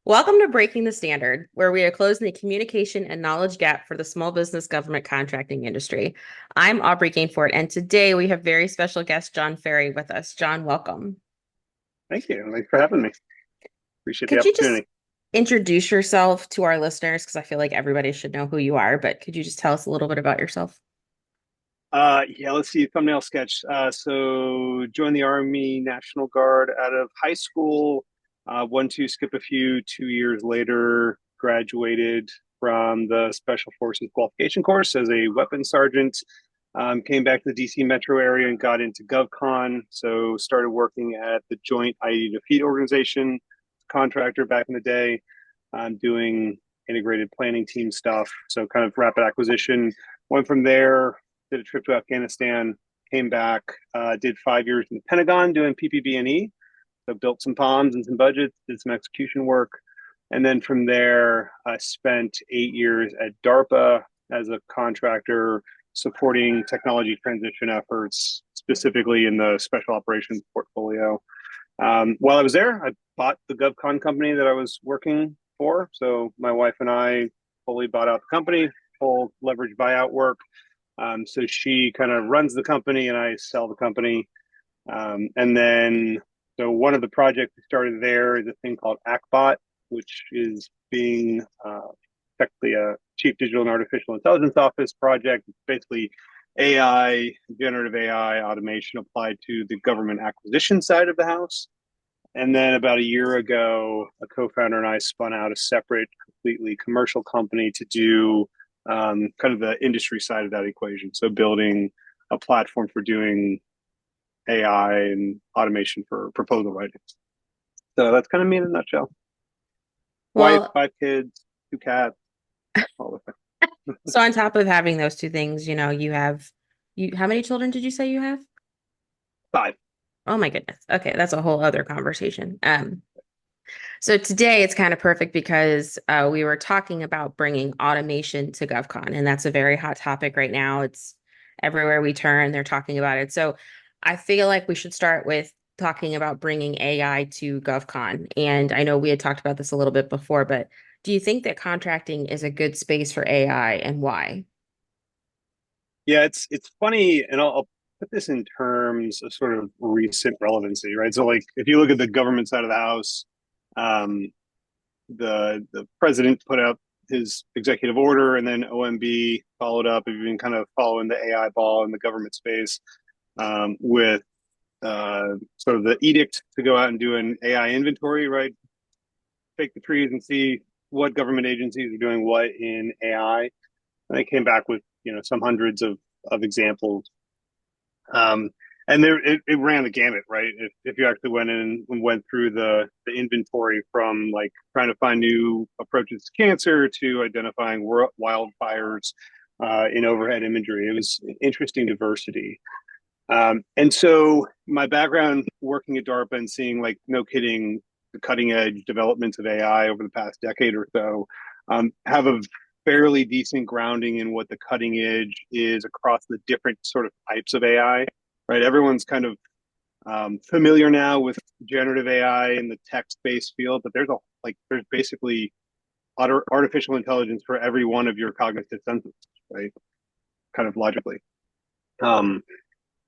Welcome to Breaking the Standard, where we are closing the communication and knowledge gap for the small business government contracting industry. I'm Aubrey Gainford, and today we have very special guest John Ferry with us. John, welcome. Thank you. Thanks for having me. Appreciate the Could you just opportunity. introduce yourself to our listeners? Because I feel like everybody should know who you are, but could you just tell us a little bit about yourself? Yeah, let's see. Thumbnail sketch. So joined the Army National Guard out of high school. One, two, skip a few. 2 years later, graduated from the Special Forces qualification course as a weapons sergeant. Came back to the DC metro area and got into GovCon. So started working at the Joint IED Defeat Organization contractor back in the day, doing integrated planning team stuff. So kind of rapid acquisition. Went from there, did a trip to Afghanistan, came back, did 5 years in the Pentagon doing PPB&E. So built some POMs and some budgets, did some execution work. And then from there, I spent 8 years at DARPA as a contractor supporting technology transition efforts, specifically in the special operations portfolio. While I was there, I bought the GovCon company that I was working for. So my wife and I fully bought out the company, full leverage buyout work. So she kind of runs the company and I sell the company. And then, so one of the projects we started there is a thing called ACBot, which is being technically a Chief Digital and Artificial Intelligence Office project. It's basically AI, generative AI automation applied to the government acquisition side of the house. And then about a year ago, a co-founder and I spun out a separate, completely commercial company to do kind of the industry side of that equation. So building a platform for doing AI and automation for proposal writing. So that's kind of me in a nutshell. Wife, Well, 5 kids, 2 cats, all the things. so on top of having those two things, you have how many children did you say you have? Five. Oh my goodness. Okay, that's a whole other conversation. So today it's kind of perfect because we were talking about bringing automation to GovCon, and that's a very hot topic right now. It's everywhere we turn, they're talking about it. So I feel like we should start with talking about bringing AI to GovCon. And I know we had talked about this a little bit before, but do you think that contracting is a good space for AI and why? Yeah, it's funny, and I'll put this in terms of sort of recent relevancy, right? So, like, if you look at the government side of the house, um, the president put out his executive order, and then OMB followed up. If you've been kind of following the AI ball in the government space, with sort of the edict to go out and do an AI inventory, right? Take the trees and see what government agencies are doing what in AI. And they came back with some hundreds of examples. Um, and there it ran the gamut, right? If you actually went in and went through the inventory from like trying to find new approaches to cancer to identifying wildfires in overhead imagery, it was interesting diversity. And so my background working at DARPA and seeing, like, no kidding, the cutting edge developments of AI over the past decade or so, have a fairly decent grounding in what the cutting edge is across the different sort of types of AI, right? Everyone's kind of familiar now with generative AI in the text-based field, but there's basically artificial intelligence for every one of your cognitive senses, right? Kind of logically. Um,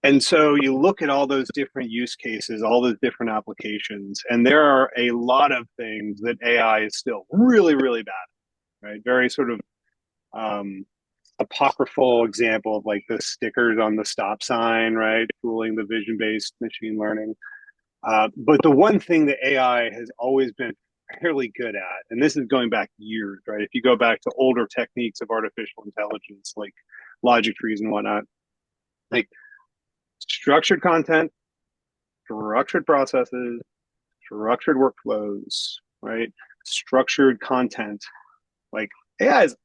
and so you look at all those different use cases, all those different applications, and there are a lot of things that AI is still really, really bad, right? Very sort of um, apocryphal example of like the stickers on the stop sign, right? Fooling the vision-based machine learning. But the one thing that AI has always been fairly good at, and this is going back years, right? If you go back to older techniques of artificial intelligence, like logic trees and whatnot, like structured content, structured processes, structured workflows, right? Structured content. Like AI has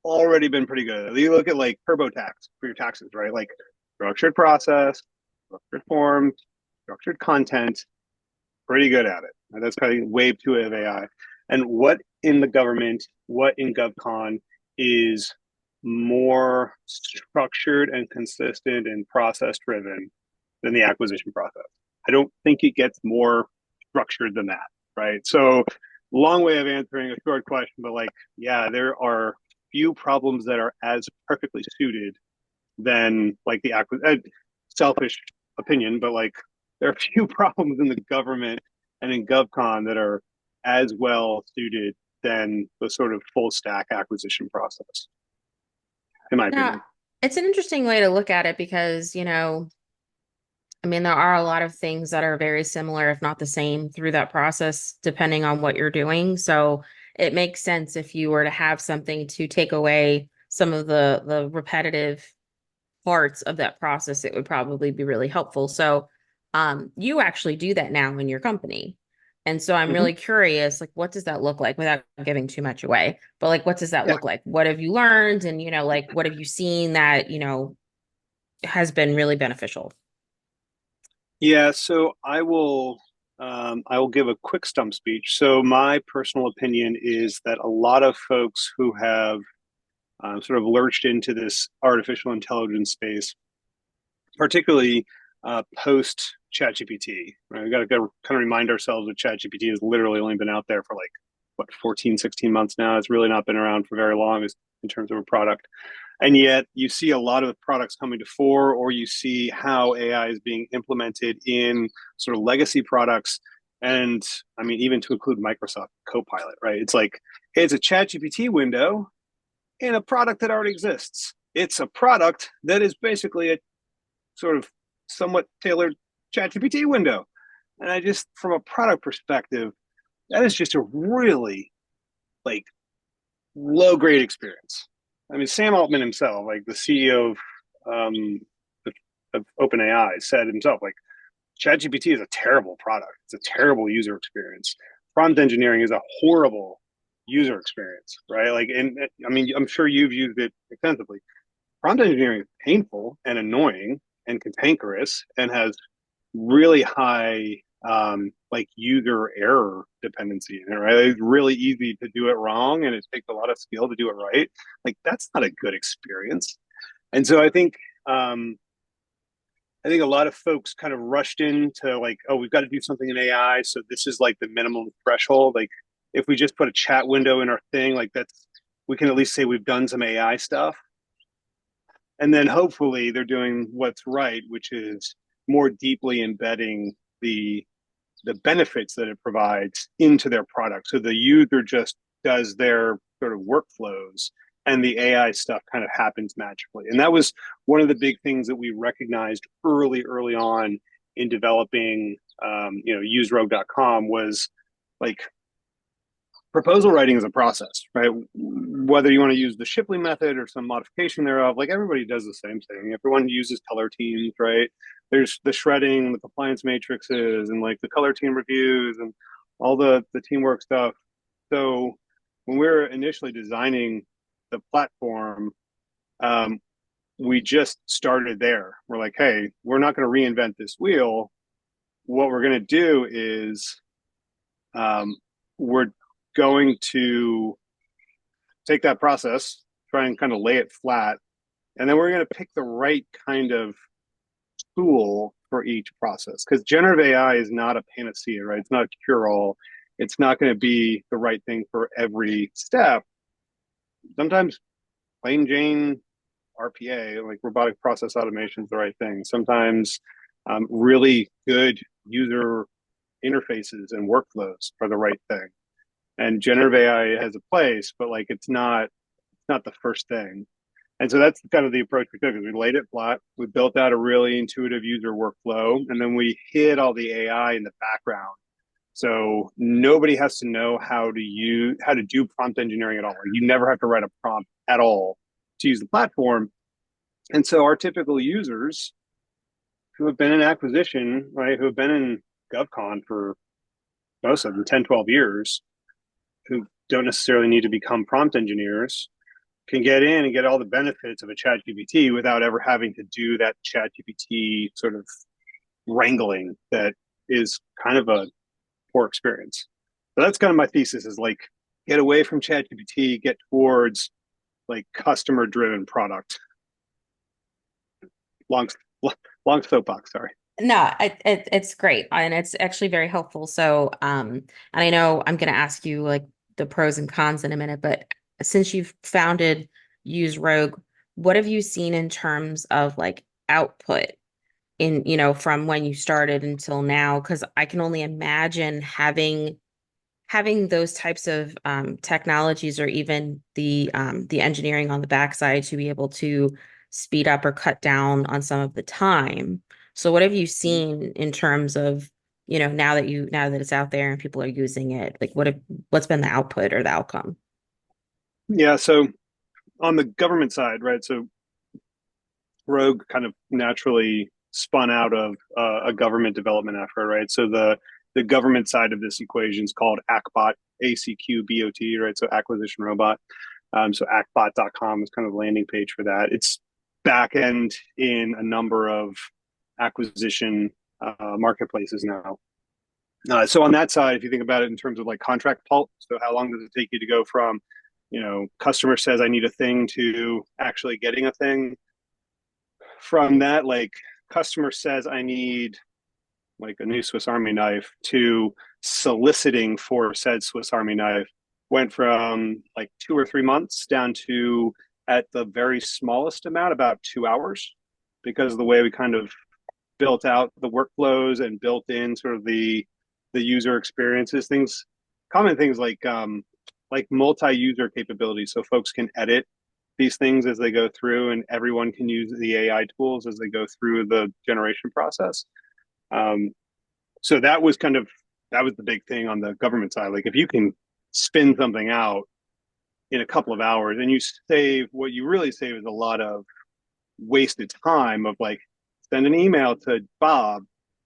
already been pretty good. You look at like TurboTax for your taxes, right? Like structured process, structured form, structured content, pretty good at it. And that's kind of wave two of AI. And what in the government, what in GovCon is more structured and consistent and process driven than the acquisition process? I don't think it gets more structured than that, right? So long way of answering a short question, but like, yeah, there are few problems that are as perfectly suited than like selfish opinion, but like there are a few problems in the government and in GovCon that are as well suited than the sort of full stack acquisition process, in my Now, opinion. it's an interesting way to look at it because, I mean, there are a lot of things that are very similar, if not the same, through that process, depending on what you're doing. So it makes sense if you were to have something to take away some of the repetitive parts of that process, it would probably be really helpful. So you actually do that now in your company. And so I'm Mm-hmm. really curious, like, what does that look like without giving too much away? But like, what does that Yeah. look like? What have you learned? And, like, what have you seen that, has been really beneficial? Yeah, so I will give a quick stump speech. So my personal opinion is that a lot of folks who have sort of lurched into this artificial intelligence space, particularly post ChatGPT, right? We got to kind of remind ourselves that ChatGPT has literally only been out there for like what 14, 16 months now. It's really not been around for very long in terms of a product. And yet you see a lot of products coming to fore, or you see how AI is being implemented in sort of legacy products. And I mean, even to include Microsoft Copilot, right? It's like, hey, it's a ChatGPT window in a product that already exists. It's a product that is basically a sort of somewhat tailored ChatGPT window. And I just, from a product perspective, that is just a really like low grade experience. I mean, Sam Altman himself, like the CEO um, of OpenAI, said himself, like ChatGPT is a terrible product. It's a terrible user experience. Prompt engineering is a horrible user experience, right? Like, and I mean, I'm sure you've used it extensively. Prompt engineering is painful and annoying and cantankerous and has really high like user error dependency in it, right? It's really easy to do it wrong and it takes a lot of skill to do it right. Like that's not a good experience. And so I think a lot of folks kind of rushed into like, oh, we've got to do something in AI. So this is like the minimum threshold. Like if we just put a chat window in our thing, like that's we can at least say we've done some AI stuff. And then hopefully they're doing what's right, which is more deeply embedding the the benefits that it provides into their product. So the user just does their sort of workflows and the AI stuff kind of happens magically. And that was one of the big things that we recognized early on in developing, userogue.com was like proposal writing is a process, right? Whether you want to use the Shipley method or some modification thereof, like everybody does the same thing. Everyone uses color teams, right? There's the shredding, the compliance matrices, and like the color team reviews and all the teamwork stuff. So when we were initially designing the platform, um, we just started there. We're like, hey, we're not going to reinvent this wheel. What we're going to do is we're going to take that process, try and kind of lay it flat, and then we're going to pick the right kind of tool for each process. Because generative AI is not a panacea, right? It's not a cure all. It's not going to be the right thing for every step. Sometimes plain Jane RPA, like robotic process automation, is the right thing. Sometimes really good user interfaces and workflows are the right thing. And generative AI has a place, but like it's not the first thing. And so that's kind of the approach we took is we laid it flat. We built out a really intuitive user workflow, and then we hid all the AI in the background. So nobody has to know how to do prompt engineering at all. You never have to write a prompt at all to use the platform. And so our typical users who have been in acquisition, right, who have been in GovCon for most of them 10, 12 years, who don't necessarily need to become prompt engineers can get in and get all the benefits of a chat GPT without ever having to do that chat GPT sort of wrangling that is kind of a poor experience. So that's kind of my thesis is like get away from chat GPT, get towards like customer driven product. Long long soapbox, sorry. No, it's great and it's actually very helpful. So, and I know I'm going to ask you like the pros and cons in a minute, but since you've founded Use Rogue, what have you seen in terms of like output in, from when you started until now? Because I can only imagine having those types of technologies or even the engineering on the backside to be able to speed up or cut down on some of the time. So what have you seen in terms of, now that it's out there and people are using it, like what's been the output or the outcome? Yeah, so on the government side, right? So Rogue kind of naturally spun out of a government development effort, right? So the government side of this equation is called ACBot, ACQBOT, right? So acquisition robot. So acbot.com is kind of the landing page for that. It's back end in a number of acquisition marketplaces now. So on that side, if you think about it in terms of like contract pulp, so how long does it take you to go from, customer says I need a thing to actually getting a thing? From that, like customer says I need like a new Swiss Army knife to soliciting for said Swiss Army knife went from like 2 or 3 months down to at the very smallest amount about 2 hours because of the way we kind of built out the workflows and built in sort of the user experiences, things, common things like multi-user capabilities, so folks can edit these things as they go through, and everyone can use the AI tools as they go through the generation process. Um, so that was the big thing on the government side. Like if you can spin something out in a couple of hours, and you save what you really save is a lot of wasted time of like send an email to Bob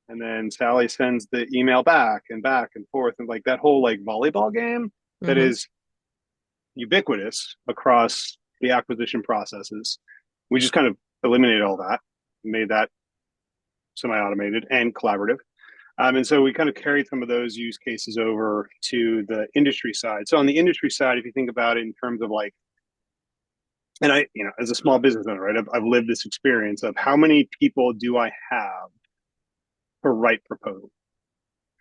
and then Sally sends the email back and forth and like that whole like volleyball game that Mm-hmm. is ubiquitous across the acquisition processes. We just kind of eliminated all that, made that semi-automated and collaborative. And so we kind of carried some of those use cases over to the industry side. So on the industry side, if you think about it in terms of like, and I, as a small business owner, right, I've lived this experience of how many people do I have to write proposals,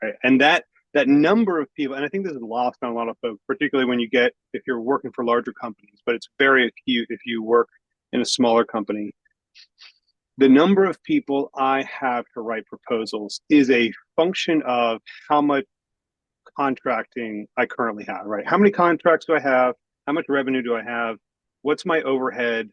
right? And that number of people, and I think this is lost on a lot of folks, particularly when you get if you're working for larger companies, but it's very acute if you work in a smaller company. The number of people I have to write proposals is a function of how much contracting I currently have, right? How many contracts do I have? How much revenue do I have? What's my overhead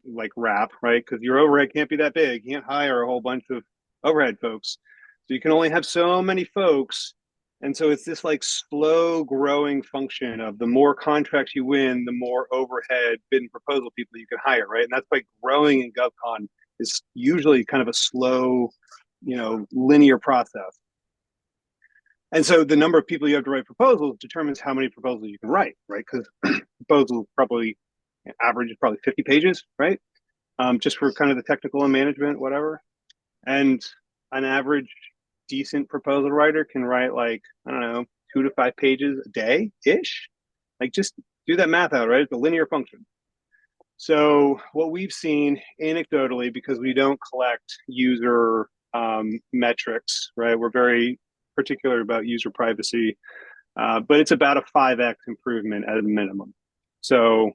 like wrap, right? Because your overhead can't be that big. You can't hire a whole bunch of overhead folks. So you can only have so many folks. And so it's this like slow growing function of the more contracts you win, the more overhead bid and proposal people you can hire, right? And that's why growing in GovCon is usually kind of a slow, linear process. And so the number of people you have to write proposals determines how many proposals you can write, right? Because proposals probably average is probably 50 pages, right? Just for kind of the technical and management, whatever. And an average decent proposal writer can write like, I don't know, 2 to 5 pages a day ish. Like just do that math out, right? It's a linear function. So what we've seen anecdotally, because we don't collect user metrics, right? We're very particular about user privacy, but it's about a 5x improvement at a minimum. So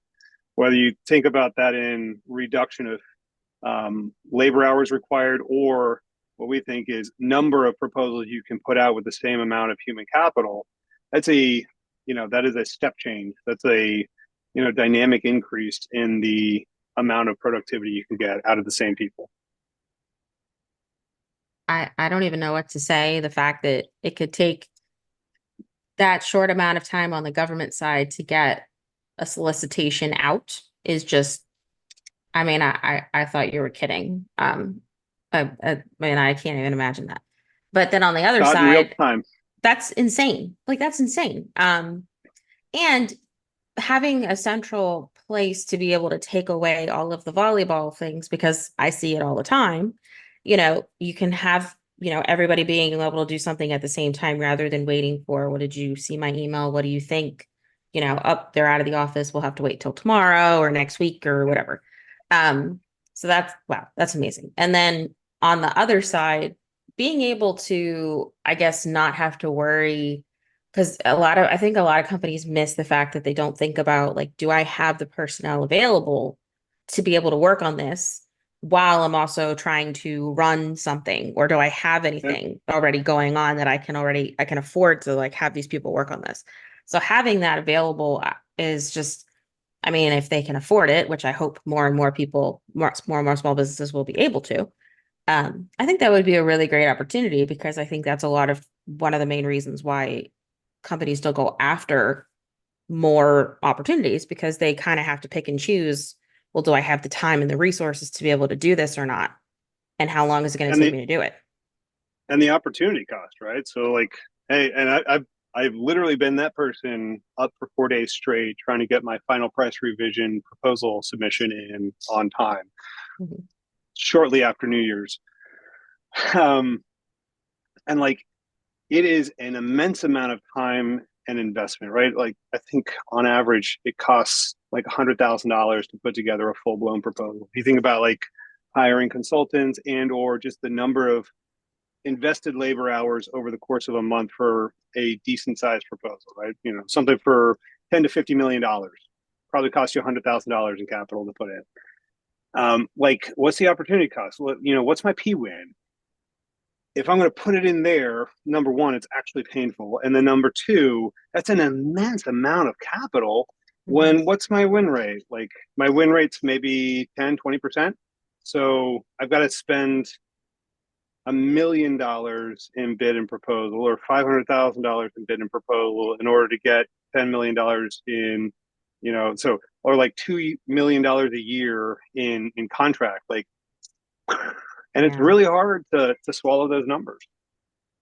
whether you think about that in reduction of labor hours required or what we think is number of proposals you can put out with the same amount of human capital, that's that is a step change. That's a dynamic increase in the amount of productivity you can get out of the same people. I don't even know what to say. The fact that it could take that short amount of time on the government side to get a solicitation out is just, I mean, I thought you were kidding. I mean, I can't even imagine that. But then on the other Not in real side, time. that's insane. Like that's insane. And having a central place to be able to take away all of the volleyball things, because I see it all the time, you can have, everybody being able to do something at the same time rather than waiting for, what did you see my email? What do you think? Up, they're out of the office. We'll have to wait till tomorrow or next week or whatever. So that's, wow, that's amazing. And then on the other side, being able to, I guess, not have to worry, because I think a lot of companies miss the fact that they don't think about, like, do I have the personnel available to be able to work on this while I'm also trying to run something, or do I have Yeah. anything already going on that I can afford to like have these people work on this. So having that available is just, I mean, if they can afford it, which I hope more and more people, more and more small businesses will be able to, I think that would be a really great opportunity because I think that's a lot of one of the main reasons why companies still go after more opportunities because they kind of have to pick and choose. Well, do I have the time and the resources to be able to do this or not? And how long is it going to And take the me to do it? opportunity cost, right? So like, hey, and I've literally been that person up for 4 days straight trying to get my final price revision proposal submission in on time Mhm. shortly after New Year's. Um, and like it is an immense amount of time and investment, right? Like I think on average it costs like $100,000 to put together a full blown proposal. If you think about like hiring consultants and or just the number of invested labor hours over the course of a month for a decent sized proposal, right? You know, something for 10 to $50 million probably costs you $100,000 in capital to put in. Like, what's the opportunity cost? Well, you know, what's my P win? If I'm going to put it in there, number one, it's actually painful. And then number two, that's an immense amount of capital. Mhm. When what's my win rate? Like my win rate's maybe 10, 20%. So I've got to spend $1 million in bid and proposal or $500,000 in bid and proposal in order to get $10 million in, you know, so, or like $2 million a year in contract. Like, and it's Yeah. really hard to swallow those numbers.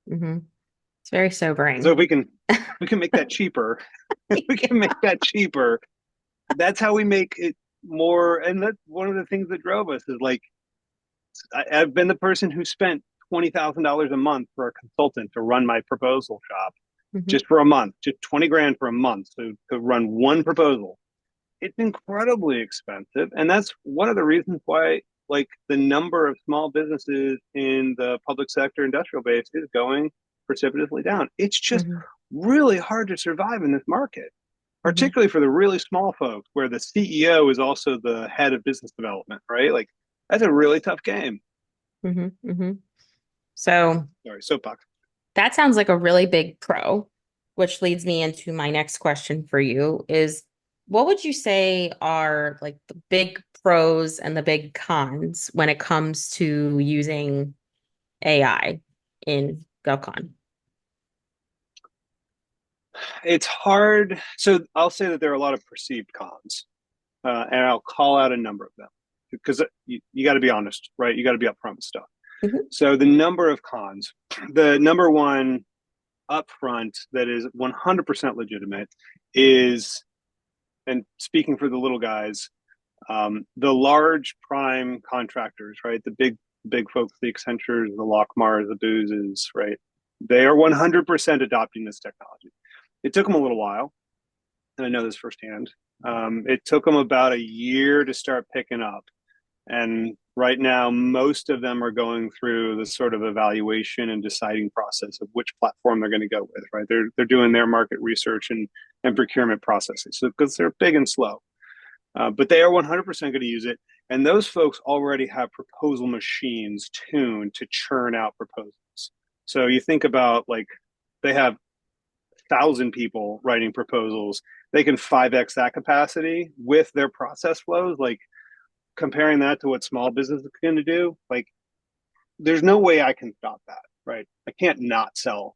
Hmm. It's very So sobering. if we can make that cheaper, we can make that cheaper. That's how we make it more. And that's one of the things that drove us is like I've been the person who spent $20,000 a month for a consultant to run my proposal shop Hmm. just for a month, just 20 grand for a month to run one proposal. It's incredibly expensive, and that's one of the reasons why like the number of small businesses in the public sector industrial base is going precipitously down. It's just Hmm. really hard to survive in this market, Hmm. particularly for the really small folks where the CEO is also the head of business development, right? Like that's a really tough game. Hmm. Hmm. So Sorry, soapbox. that sounds like a really big pro, which leads me into my next question for you is what would you say are like the big pros and the big cons when it comes to using AI in GovCon? It's hard. So I'll say that there are a lot of perceived cons, and I'll call out a number of them because you got to be honest, right? You got to be upfront with stuff. Hmm. So the number of cons, the number one upfront that is 100% legitimate is, and speaking for the little guys, the large prime contractors, right? The big folks, the Accentures, the Lockmars, the Boozes, right? They are 100% adopting this technology. It took them a little while, and I know this firsthand. It took them about a year to start picking up. And right now, most of them are going through the sort of evaluation and deciding process of which platform they're going to go with, right? They're doing their market research and procurement processes. So because they're big and slow. But they are 100% going to use it. And those folks already have proposal machines tuned to churn out proposals. So you think about like they have 1,000 people writing proposals. They can 5x that capacity with their process flows. Like comparing that to what small business is going to do, like there's no way I can stop that, right? I can't not sell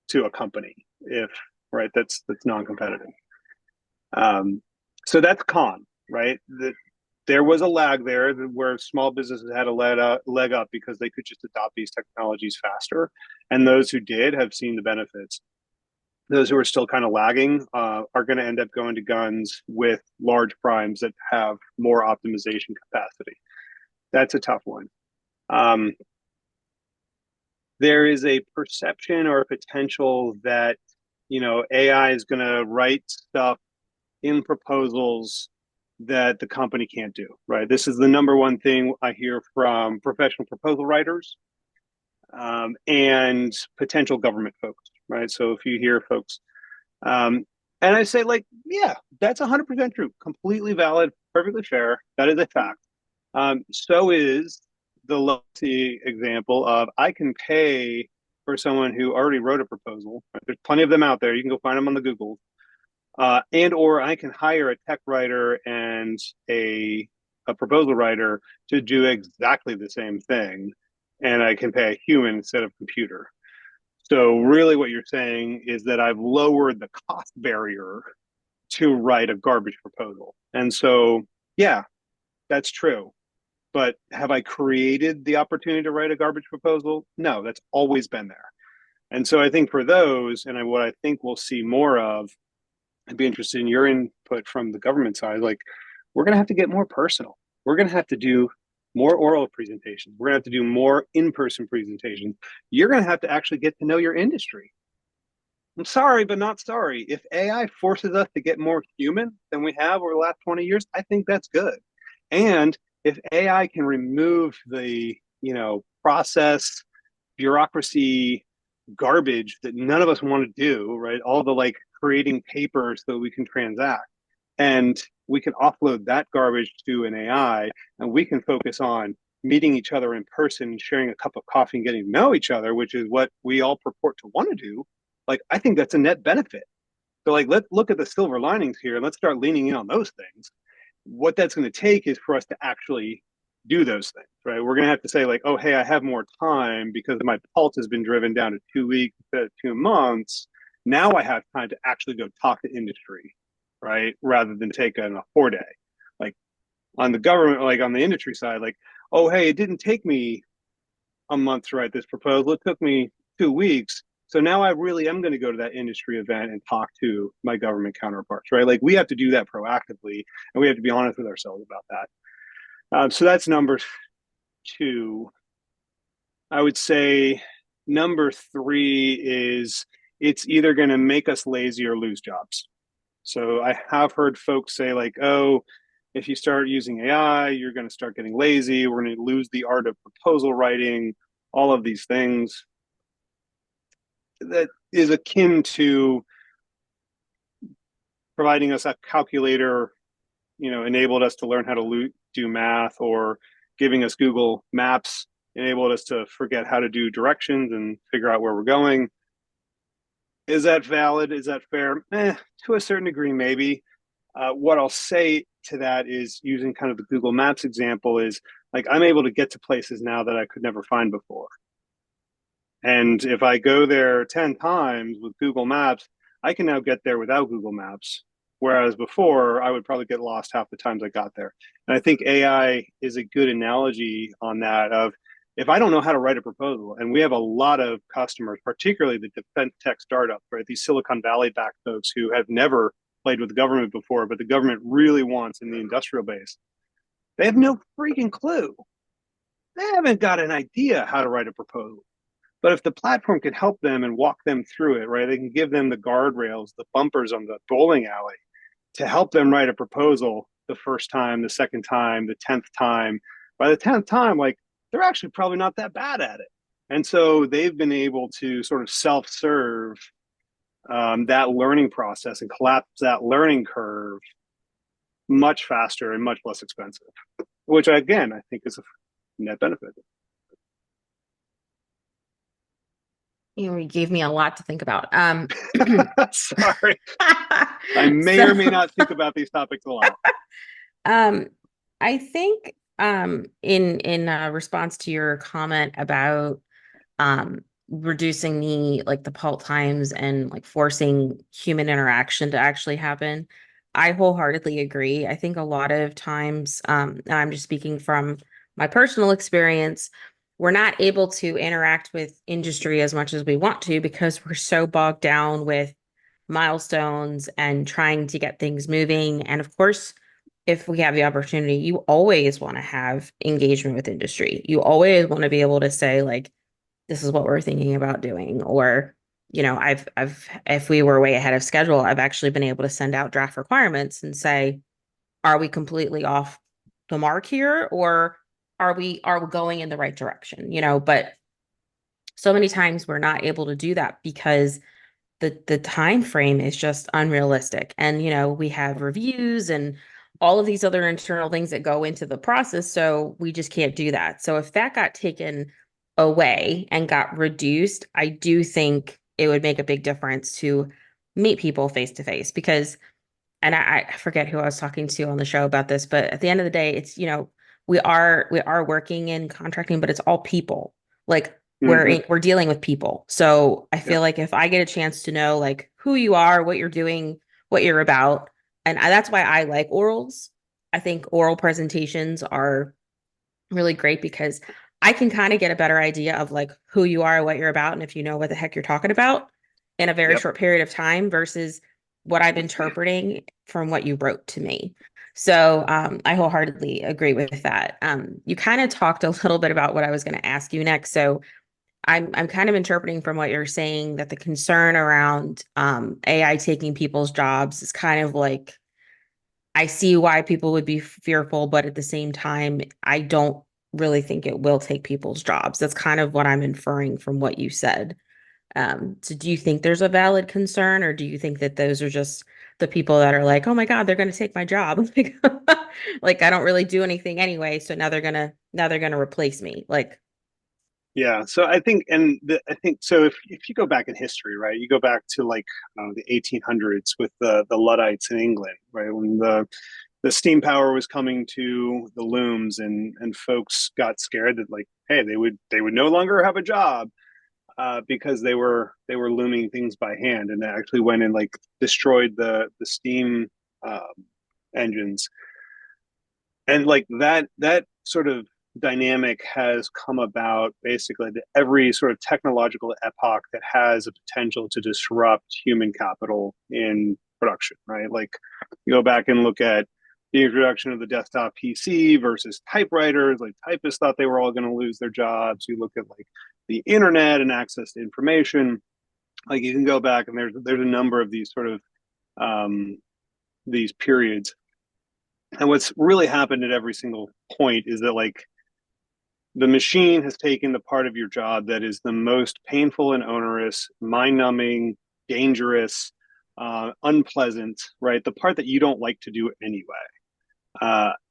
to a company if right that's non-competitive. Um, so that's con, right? There was a lag there where small businesses had a leg up because they could just adopt these technologies faster, and those who did have seen the benefits. Those who are still kind of lagging are going to end up going to guns with large primes that have more optimization capacity. That's a tough one. Um, there is a perception or a potential that AI is going to write stuff in proposals that the company can't do, right? This is the number one thing I hear from professional proposal writers, and potential government folks, right? So if you hear folks, um, and I say, like, yeah, that's 100% true, completely valid, perfectly fair. That is a fact. So is the legacy example of I can pay for someone who already wrote a proposal. Right? There's plenty of them out there. You can go find them on the Google. And or I can hire a tech writer and a a proposal writer to do exactly the same thing, and I can pay a human instead of computer. So really, what you're saying is that I've lowered the cost barrier to write a garbage proposal, and so yeah, that's true. But have I created the opportunity to write a garbage proposal? No, that's always been there. And so I think for those, and what I think we'll see more of, I'd be interested in your input from the government side. Like, we're going to have to get more personal. We're going to have to do more oral presentations. We're going to have to do more in-person presentations. You're going to have to actually get to know your industry. I'm sorry, but not sorry. If AI forces us to get more human than we have over the last 20 years, I think that's good. And if AI can remove the, process, bureaucracy, garbage that none of us want to do, right? All the like creating papers so we can transact. And we can offload that garbage to an AI, and we can focus on meeting each other in person, sharing a cup of coffee and getting to know each other, which is what we all purport to want to do. Like, I think that's a net benefit. So like, let's look at the silver linings here and let's start leaning in on those things. What that's going to take is for us to actually do those things, right? We're going to have to say like, oh, hey, I have more time because my pulse has been driven down to 2 weeks instead of 2 months. Now I have time to actually go talk to industry, right? Rather than take a 4 day. Like on the government, like on the industry side, like, oh, hey, it didn't take me a month to write this proposal. It took me 2 weeks. So now I really am going to go to that industry event and talk to my government counterparts, right? Like we have to do that proactively, and we have to be honest with ourselves about that. So that's number two. I would say number three is it's either going to make us lazy or lose jobs. So I have heard folks say like, oh, if you start using AI, you're going to start getting lazy. We're going to lose the art of proposal writing, all of these things. That is akin to providing us a calculator, enabled us to learn how to do math, or giving us Google Maps enabled us to forget how to do directions and figure out where we're going. Is that valid? Is that fair? To a certain degree, maybe. What I'll say to that is using kind of the Google Maps example is like I'm able to get to places now that I could never find before. And if I go there 10 times with Google Maps, I can now get there without Google Maps. Whereas before, I would probably get lost half the times I got there. And I think AI is a good analogy on that of if I don't know how to write a proposal, and we have a lot of customers, particularly the defense tech startups, right? These Silicon Valley backed folks who have never played with the government before, but the government really wants in the industrial base. They have no freaking clue. They haven't got an idea how to write a proposal. But if the platform can help them and walk them through it, right, they can give them the guardrails, the bumpers on the bowling alley to help them write a proposal the first time, the second time, the 10th time. By the 10th time, like they're actually probably not that bad at it. And so they've been able to sort of self serve that learning process and collapse that learning curve much faster and much less expensive, which again, I think is a net benefit. You gave me a lot to think about. Sorry. I may or may not think about these topics a lot. I think in response to your comment about reducing the halt times and like forcing human interaction to actually happen, I wholeheartedly agree. I think a lot of times, and I'm just speaking from my personal experience, we're not able to interact with industry as much as we want to because we're so bogged down with milestones and trying to get things moving. And of course, if we have the opportunity, you always want to have engagement with industry. You always want to be able to say, like, this is what we're thinking about doing. Or, if we were way ahead of schedule, I've actually been able to send out draft requirements and say, are we completely off the mark here, or are we going in the right direction? But so many times we're not able to do that because the time frame is just unrealistic. And we have reviews and all of these other internal things that go into the process, so we just can't do that. So if that got taken away and got reduced, I do think it would make a big difference to meet people face to face. Because and I forget who I was talking to on the show about this, but at the end of the day, it's, we are working in contracting, but it's all people. Like Hmm. we're dealing with people. So I Yeah. feel like if I get a chance to know like who you are, what you're doing, what you're about, and that's why I like orals. I think oral presentations are really great because I can kind of get a better idea of like who you are, what you're about, and if you know what the heck you're talking about in a very Yep. short period of time versus what I'm interpreting from what you wrote to me. So I wholeheartedly agree with that. You kind of talked a little bit about what I was going to ask you next. So I'm kind of interpreting from what you're saying that the concern around AI taking people's jobs is kind of like I see why people would be fearful, but at the same time, I don't really think it will take people's jobs. That's kind of what I'm inferring from what you said. So do you think there's a valid concern, or do you think that those are just the people that are like, oh my God, they're going to take my job? Like I don't really do anything anyway, so now they're gonna replace me. Like, Yeah. So I think, I think so. If you go back in history, right, you go back to like the 1800s with the Luddites in England, right, when the steam power was coming to the looms, and folks got scared that like, hey, they would no longer have a job because they were looming things by hand, and they actually went and like destroyed the steam engines, and like that sort of dynamic has come about basically to every sort of technological epoch that has a potential to disrupt human capital in production, right? Like you go back and look at the introduction of the desktop PC versus typewriters. Like typists thought they were all going to lose their jobs. You look at like the internet and access to information. Like you can go back and there's a number of these sort of um, these periods. And what's really happened at every single point is that like the machine has taken the part of your job that is the most painful and onerous, mind numbing, dangerous, unpleasant, right? The part that you don't like to do anyway.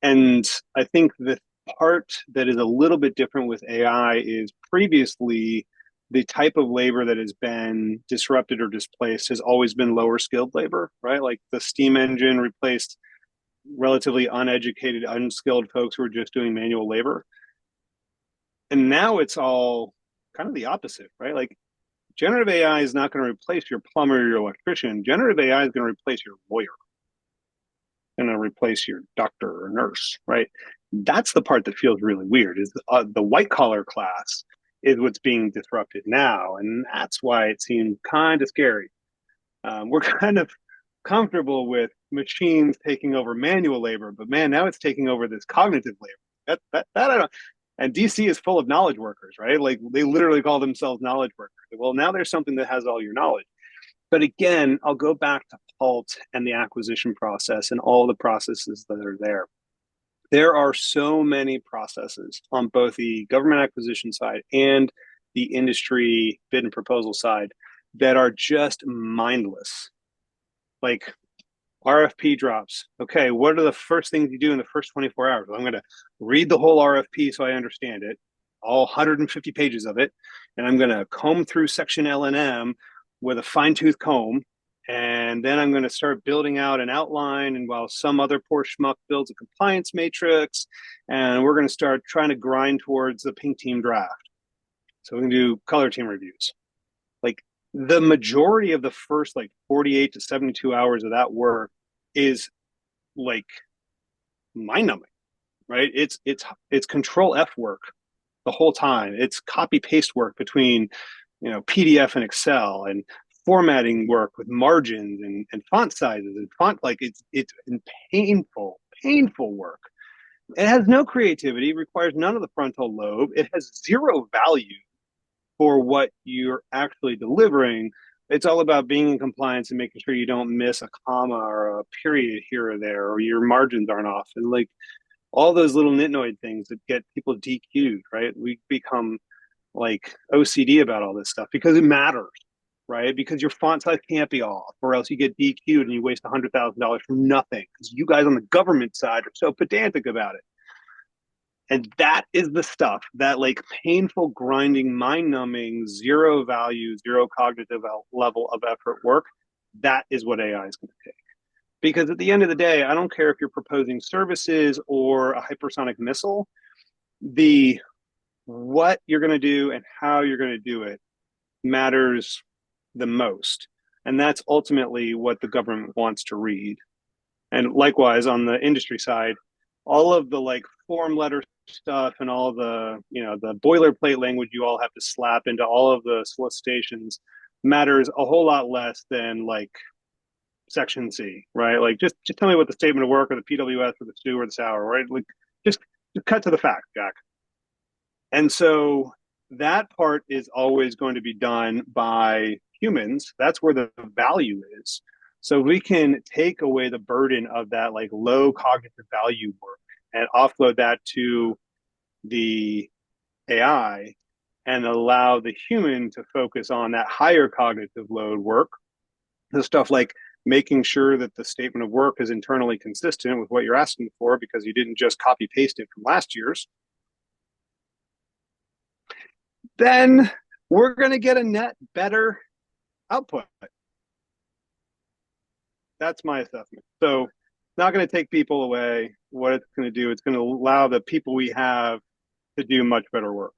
And I think the part that is a little bit different with AI is previously the type of labor that has been disrupted or displaced has always been lower skilled labor, right? Like the steam engine replaced relatively uneducated, unskilled folks who were just doing manual labor. And now it's all kind of the opposite, right? Like generative AI is not going to replace your plumber or your electrician. Generative AI is going to replace your lawyer, going to replace your doctor or nurse, right? That's the part that feels really weird. Is the white collar class is what's being disrupted now, and that's why it seems kind of scary. We're kind of comfortable with machines taking over manual labor, but man, now it's taking over this cognitive labor. That I don't. And DC is full of knowledge workers, right? Like they literally call themselves knowledge workers. Well, now there's something that has all your knowledge. But again, I'll go back to Pult and the acquisition process and all the processes that are there. There are so many processes on both the government acquisition side and the industry bid and proposal side that are just mindless. Like RFP drops. Okay, what are the first things you do in the first 24 hours? Well, I'm going to read the whole RFP so I understand it, all 150 pages of it, and I'm going to comb through section L&M with a fine tooth comb, and then I'm going to start building out an outline. And while some other poor schmuck builds a compliance matrix, and we're going to start trying to grind towards the pink team draft. So we can do color team reviews. Like the majority of the first like 48 to 72 hours of that work is like mind numbing, right? It's control F work the whole time. It's copy paste work between PDF and Excel, and formatting work with margins and font sizes and font, like it's painful work. It has no creativity, requires none of the frontal lobe. It has zero value for what you're actually delivering, It's all about being in compliance and making sure you don't miss a comma or a period here or there, or your margins aren't off. And like all those little nitnoid things that get people DQ'd, right? We become like OCD about all this stuff because it matters, right? Because your font size can't be off, or else you get DQ'd and you waste $100,000 for nothing because you guys on the government side are so pedantic about it. And that is the stuff that like painful, grinding, mind numbing, zero value, zero cognitive level of effort work. That is what AI is going to take. Because at the end of the day, I don't care if you're proposing services or a hypersonic missile, the what you're going to do and how you're going to do it matters the most. And that's ultimately what the government wants to read. And likewise, on the industry side, all of the like form letter stuff and all the, the boilerplate language you all have to slap into all of the solicitations matters a whole lot less than like section C, right? Like just tell me what the statement of work or the PWS or the stew or the sour, right? Like just, just cut to the fact, Jack. And so that part is always going to be done by humans. That's where the value is. So we can take away the burden of that like low cognitive value work and offload that to the AI and allow the human to focus on that higher cognitive load work, the stuff like making sure that the statement of work is internally consistent with what you're asking for because you didn't just copy paste it from last year's. Then we're going to get a net better output. That's my assessment. So it's not going to take people away. What it's going to do, it's going to allow the people we have to do much better work.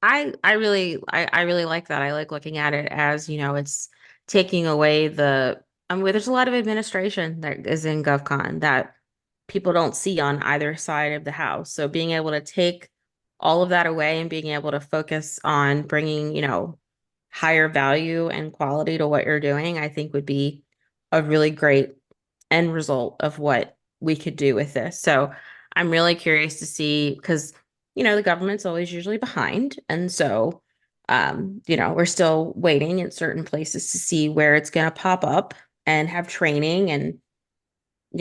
I really like that. I like looking at it as, it's taking away there's a lot of administration that is in GovCon that people don't see on either side of the house. So being able to take all of that away and being able to focus on bringing, higher value and quality to what you're doing, I think would be a really great end result of what we could do with this. So I'm really curious to see because, the government's always usually behind. And so, we're still waiting in certain places to see where it's going to pop up and have training and,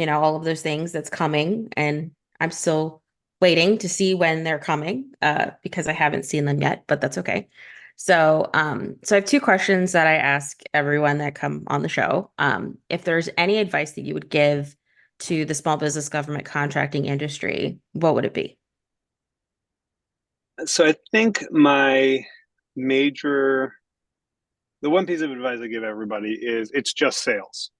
all of those things that's coming. And I'm still waiting to see when they're coming, because I haven't seen them yet, but that's okay. So I have two questions that I ask everyone that come on the show. If there's any advice that you would give to the small business government contracting industry, what would it be? So I think the one piece of advice I give everybody is it's just sales.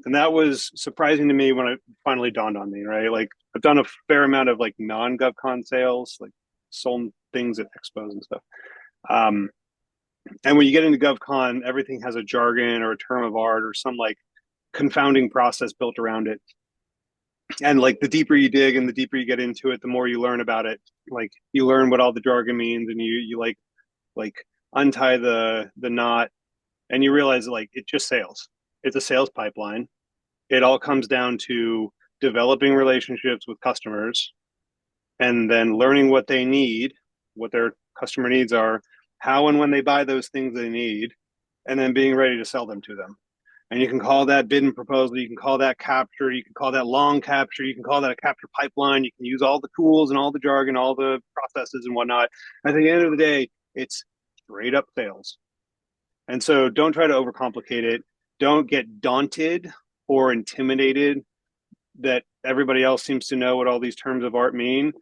And that was surprising to me when it finally dawned on me, right? Like I've done a fair amount of like non-GovCon sales, like sold things at expos and stuff. Um, and when you get into GovCon, everything has a jargon or a term of art or some like confounding process built around it. And like the deeper you dig and the deeper you get into it, the more you learn about it. Like you learn what all the jargon means, and you like untie the knot, and you realize like it just sales. It's a sales pipeline. It all comes down to developing relationships with customers and then learning what they need, what their customer needs are, how and when they buy those things they need, and then being ready to sell them to them. And you can call that bid and proposal, you can call that capture, you can call that long capture, you can call that a capture pipeline, you can use all the tools and all the jargon, all the processes and whatnot. At the end of the day, it's straight up sales. And so don't try to overcomplicate it. Don't get daunted or intimidated that everybody else seems to know what all these terms of art mean.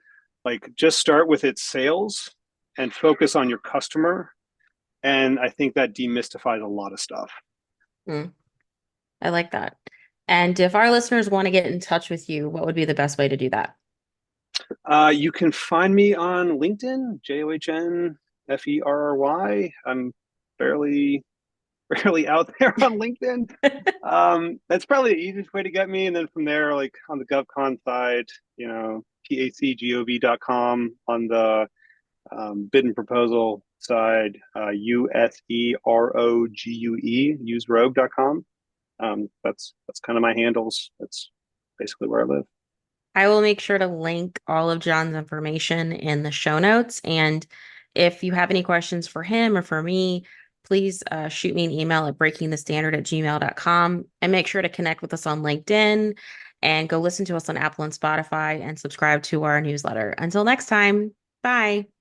Like just start with its sales and focus on your customer. And I think that demystifies a lot of stuff. Hmm, I like that. And if our listeners want to get in touch with you, what would be the best way to do that? You can find me on LinkedIn, JOHNFERRY. I'm fairly out there on LinkedIn. That's probably the easiest way to get me. And then from there, like on the GovCon side, pacgov.com. On the bid and proposal side, USEROGUE, userogue.com. That's kind of my handles. That's basically where I live. I will make sure to link all of John's information in the show notes. And If you have any questions for him or for me, please shoot me an email at breakingthestandard@gmail.com, and make sure to connect with us on LinkedIn and go listen to us on Apple and Spotify and subscribe to our newsletter. Until next time, bye.